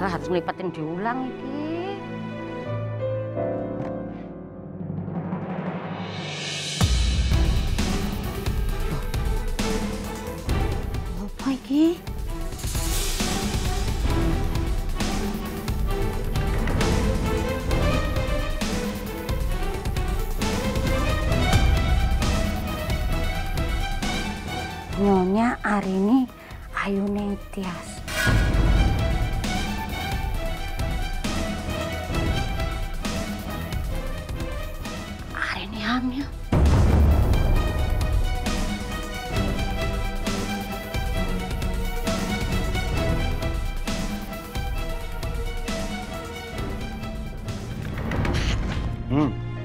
harus ngelipatin diulang iki. Apa iki? Nyonya Arini Ayuning Tias. Arini hamil.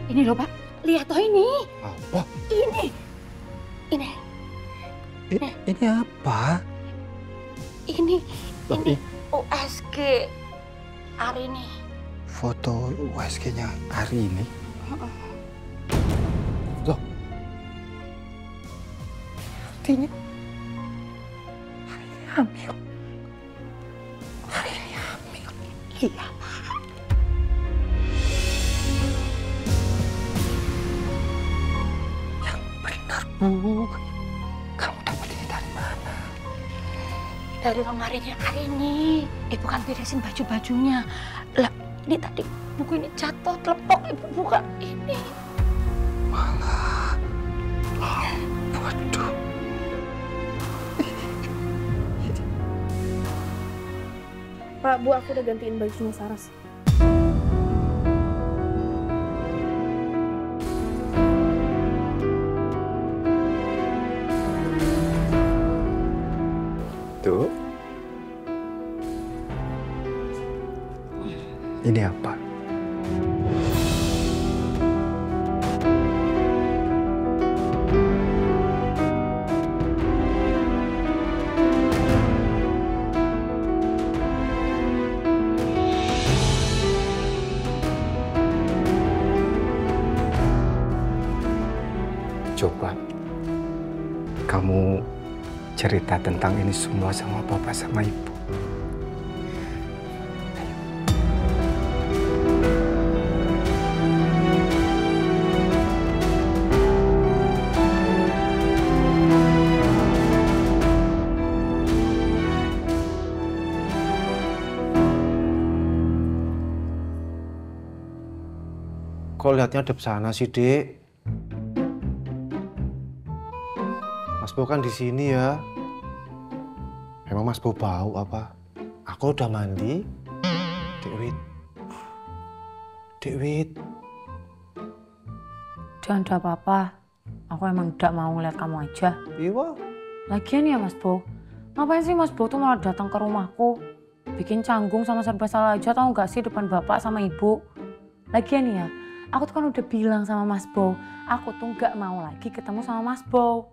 Ini loh Pak, lihat toh ini. Apa? Ini. Ini apa? Ini USG Arini. Foto USG-nya hari ini. Loh. Artinya Arini hamil. Arini hamil. Iya. Yang benar, Bu. Kamu dapat ini dari mana? Dari lemarinya Arini. Ibu kan beresin baju-bajunya. Lah, ini tadi buku ini jatuh, telepok. Ibu buka ini. Malah. Waduh. Pak, Bu, aku udah gantiin bajunya Saras. Tuh. Ini apa? Coba kamu cerita tentang ini semua sama Bapak sama Ibu. Kok lihatnya ada sana sih, Dek? Mas Bo kan di sini ya. Emang Mas Bo bau apa? Aku udah mandi. Dek Wit. Jangan ada apa-apa. Aku emang gak mau ngeliat kamu aja. Iya. Lagian ya Mas Bo, ngapain sih Mas Bo tuh malah datang ke rumahku? Bikin canggung sama serba salah aja, tau gak sih depan bapak sama ibu? Lagian ya, aku tuh kan udah bilang sama Mas Bo, aku tuh gak mau lagi ketemu sama Mas Bo.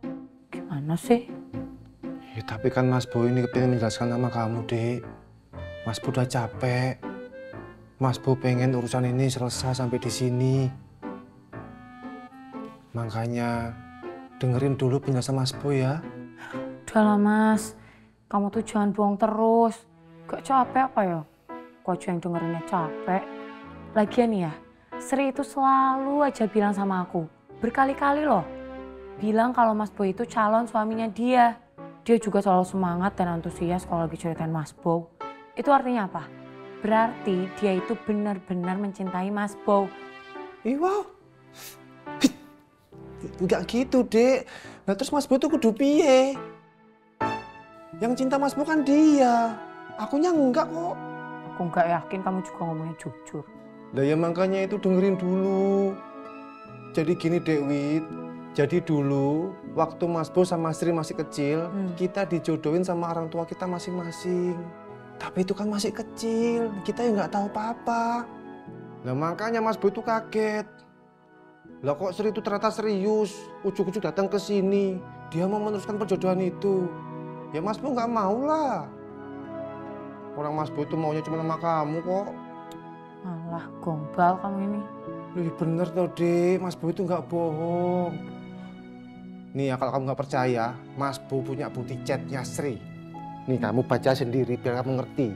Gimana sih? Ya tapi kan Mas Bo ini pengen menjelaskan sama kamu, Dek. Mas Bo udah capek. Mas Bo pengen urusan ini selesai sampai di sini. Makanya dengerin dulu penjelasan Mas Bo ya. Udahlah Mas, kamu tuh jangan bohong terus. Gak capek apa ya? Kok aja yang dengerinnya capek. Lagian ya, Sri itu selalu aja bilang sama aku, berkali-kali loh. Bilang kalau Mas Bo itu calon suaminya dia. Dia juga selalu semangat dan antusias kalau lagi ceritain Mas Bo. Itu artinya apa? Berarti dia itu benar-benar mencintai Mas Bo. Wow. Enggak gitu, Dek. Nah terus Mas Bo tuh kudu piye? Yang cinta Mas Bo kan dia. Akunya enggak kok. Aku nggak yakin kamu juga ngomongnya jujur. Lah ya makanya itu dengerin dulu. Jadi gini, Dek Wit. Jadi dulu waktu Mas Bo sama Sri masih kecil, kita dijodohin sama orang tua kita masing-masing. Tapi itu kan masih kecil, kita ya nggak tahu apa-apa. Lah makanya Mas Bo itu kaget. Lah kok Sri itu ternyata serius, ujuk-ujuk datang ke sini. Dia mau meneruskan perjodohan itu. Ya Mas Bo nggak mau lah. Orang Mas Bo itu maunya cuma sama kamu kok. Alah, gombal kamu ini. Loh bener toh, Dek. Mas Bo itu nggak bohong. Nih ya kalau kamu nggak percaya, Mas Bo punya bukti chatnya Sri. Nih kamu baca sendiri biar kamu ngerti.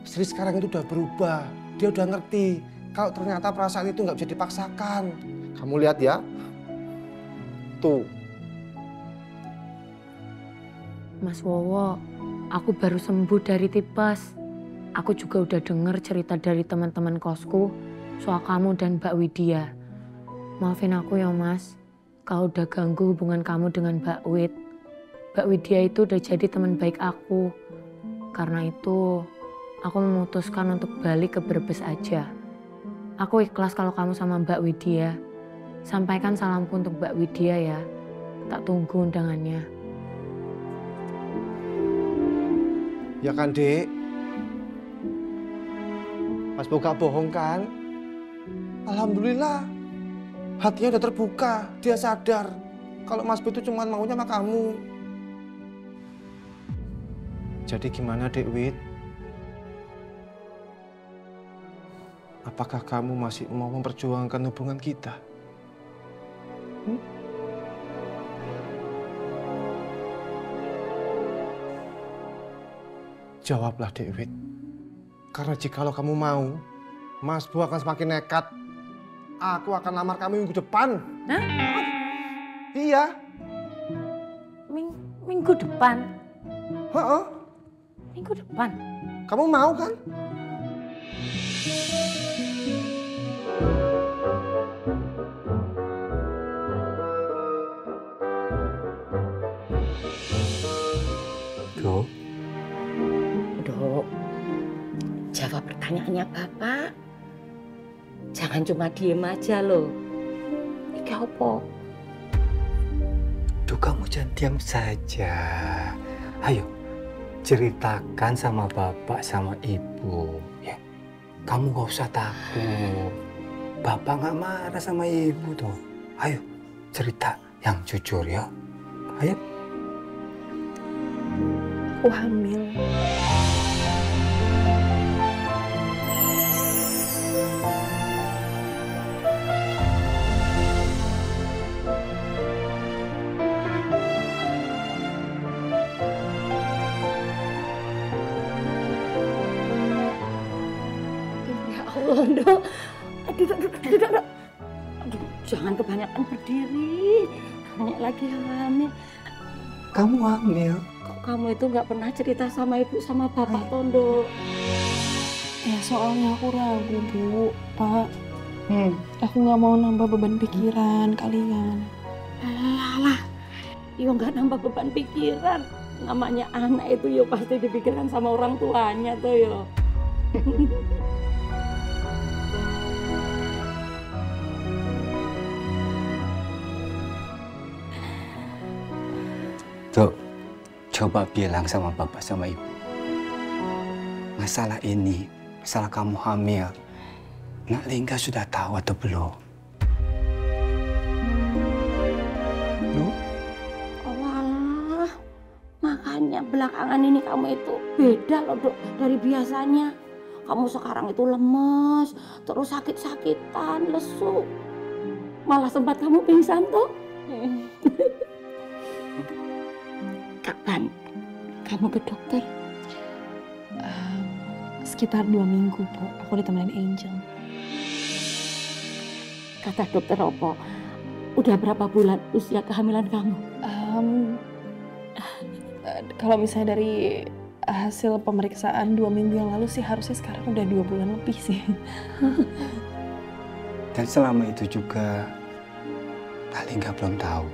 Sri sekarang itu udah berubah. Dia udah ngerti kalau ternyata perasaan itu nggak bisa dipaksakan. Kamu lihat ya. Tuh. Mas Wowo, aku baru sembuh dari tipes. Aku juga udah denger cerita dari teman-teman kosku soal kamu dan Mbak Widya. Maafin aku ya Mas, kalau udah ganggu hubungan kamu dengan Mbak Wid. Mbak Widya itu udah jadi teman baik aku. Karena itu, aku memutuskan untuk balik ke Brebes aja. Aku ikhlas kalau kamu sama Mbak Widya. Sampaikan salamku untuk Mbak Widya ya. Tak tunggu undangannya. Ya kan, Dek? Mas Bo gak bohong kan? Alhamdulillah. Hatinya udah terbuka. Dia sadar kalau Mas Bo itu cuma maunya sama kamu. Jadi gimana, Dek Wid? Apakah kamu masih mau memperjuangkan hubungan kita? Jawablah, Dek Wid. Karena jikalau kamu mau, Mas Bo akan semakin nekat. Aku akan lamar kamu minggu depan. Hah? Iya. Minggu depan? Heeh. Minggu depan? Kamu mau kan? Dok, Dok, jawab pertanyaannya Bapak. Jangan cuma diem aja loh. Iki apa? Dok, kamu jangan diam saja. Ayo, ceritakan sama Bapak sama Ibu. Ya, kamu gak usah takut. Bapak gak marah sama Ibu tuh. Ayo, cerita yang jujur ya. Ayo. Aku hamil. Ya Allah, Dok. Aduh. Aduh, jangan kebanyakan berdiri. Banyak lagi yang hamil. Kamu hamil. Kok kamu itu nggak pernah cerita sama ibu sama bapak, Tondo? Ya soalnya aku ragu, Bu. Pak, aku nggak mau nambah beban pikiran kalian. Alah, yo nggak nambah beban pikiran. Namanya anak itu yo pasti dipikirkan sama orang tuanya tuh yo. Dok, coba bilang sama Bapak sama Ibu. Masalah ini, masalah kamu hamil. Nak Lingga sudah tahu atau belum? Dok? Walah, makanya belakangan ini kamu itu beda loh, Dok, dari biasanya. Kamu sekarang itu lemes, terus sakit-sakitan, lesu. Malah sempat kamu pingsan tuh. Kapan kamu ke dokter? Sekitar 2 minggu, Bu. Aku ditemenin Angel. Kata dokter apa? Udah berapa bulan usia kehamilan kamu? Kalau misalnya dari hasil pemeriksaan 2 minggu yang lalu sih harusnya sekarang udah 2 bulan lebih sih. Dan selama itu juga, Nak Lingga belum tahu.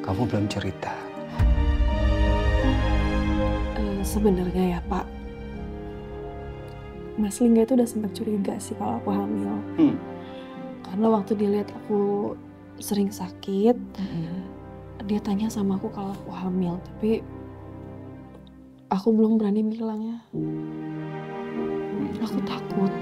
Kamu belum cerita. Sebenarnya ya, Pak, Mas Lingga itu udah sempat curiga sih kalau aku hamil. Karena waktu dia lihat aku sering sakit, dia tanya sama aku kalau aku hamil. Tapi aku belum berani bilangnya. Aku takut.